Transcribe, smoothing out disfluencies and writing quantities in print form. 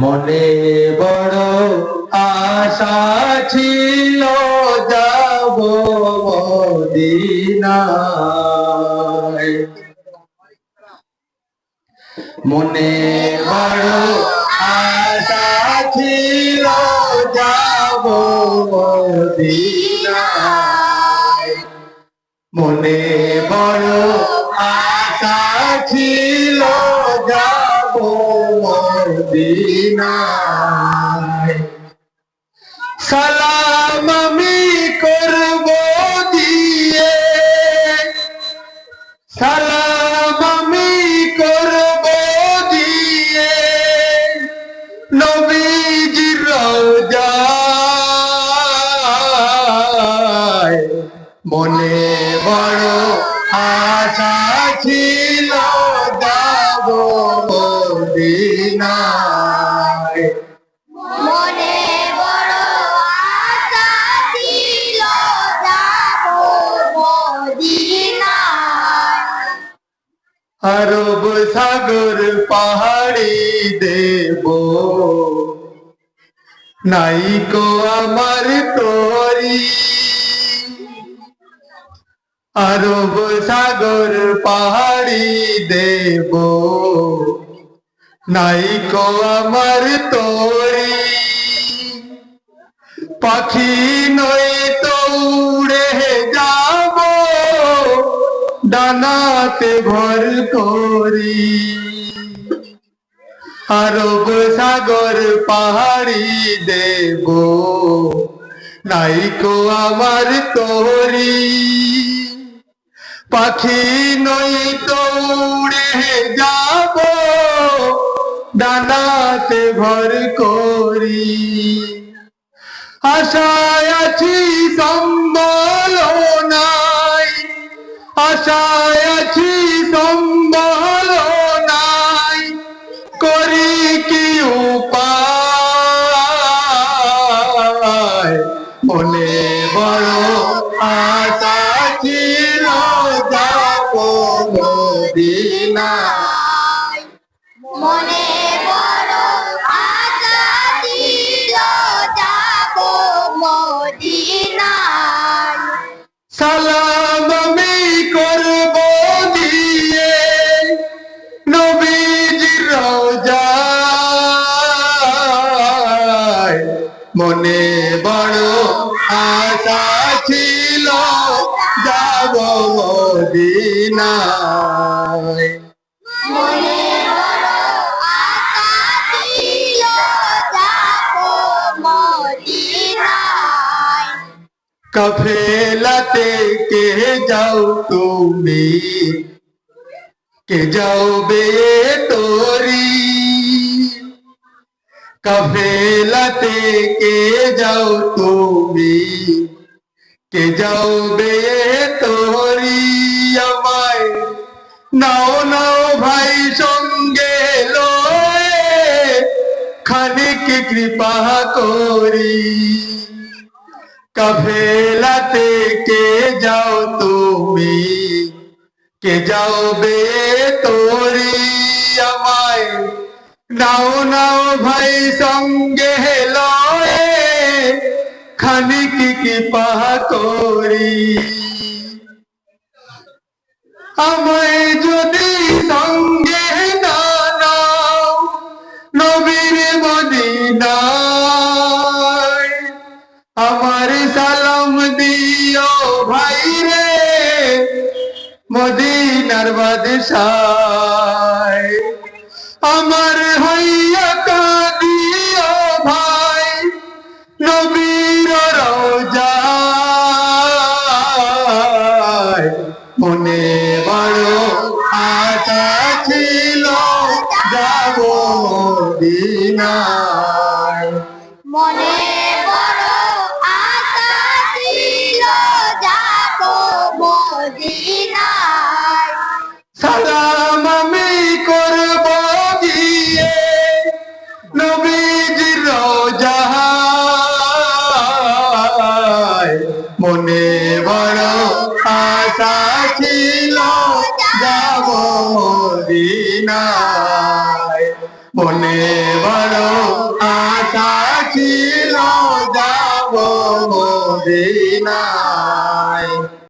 মনে বড় আশা ছিল যাব মদিনায়, মনে বড় আশা ছিল যাব মদিনায়, মনে বড় আশা ছিল যাব মদিনায়। সালাম আমি করব দিয়ে, সালাম আমি করব দিয়ে নবীজির রওজায়, মনে বড় আশা ছিল যাব মদিনায়, মনে বড় আশা ছিল যাব মদিনায়। আরব সাগর পাহাড়ি দেব নাইকো আমার তরি, আরব সাগর পাহাড়ি দেব নাইকো আমার তরি, পাখি নই তো উড়ে যাব ডানাতে ভর করি, আরব সাগর পাহাড়ি দেব নাইকো আমার তরি, পাখি নই তো উড়ে যাব ডানাতে ভর করি, আশায় আছি সম্বল নাই, আশায় আছি সম্বল নাই, করি কি উপায়, মনে বড় আশা ছিল যাব মদিনায়, মনে বড় আশা ছিল যাব মদিনায়। সালাম আমি করব দিয়ে নবীজির রওজায়, মনে বড় আশা ছিল যাব মদিনায়, মনে বড় আশা ছিল যাব মদিনায়। কাফেলাতে কে যাও তুমি, কে যাও বে তোরি, কাফেলাতে কে যাও তুমি, কে যাও বে তোরি, আমায় নাও নাও ভাই সঙ্গে লয়ে খানিক কৃপা করি, কাফেলাতে কে যাও তুমি, কে যাও বে তোরি, আমায় নাও নাও ভাই সঙ্গে লয়ে খানিক কৃপা করি, আমায় যদি সঙ্গে না নাও নবীর মদিনায়, আমার সালাম দিও ভাই রে মদিনার বাদশায়, আমার হইয়া কাঁদিও ভাই নবীর রওজায়, মনে বড় আশা ছিল যাব মদিনায়, মনে বড় আশা ছিল যাব মদিনায়। সালাম আমি করব গিয়ে নবীজির রওজায়, মনে বড় আশা ছিল ছিল যাব মদিনায় মনে বড় আশা ছিল যাব মদিনায়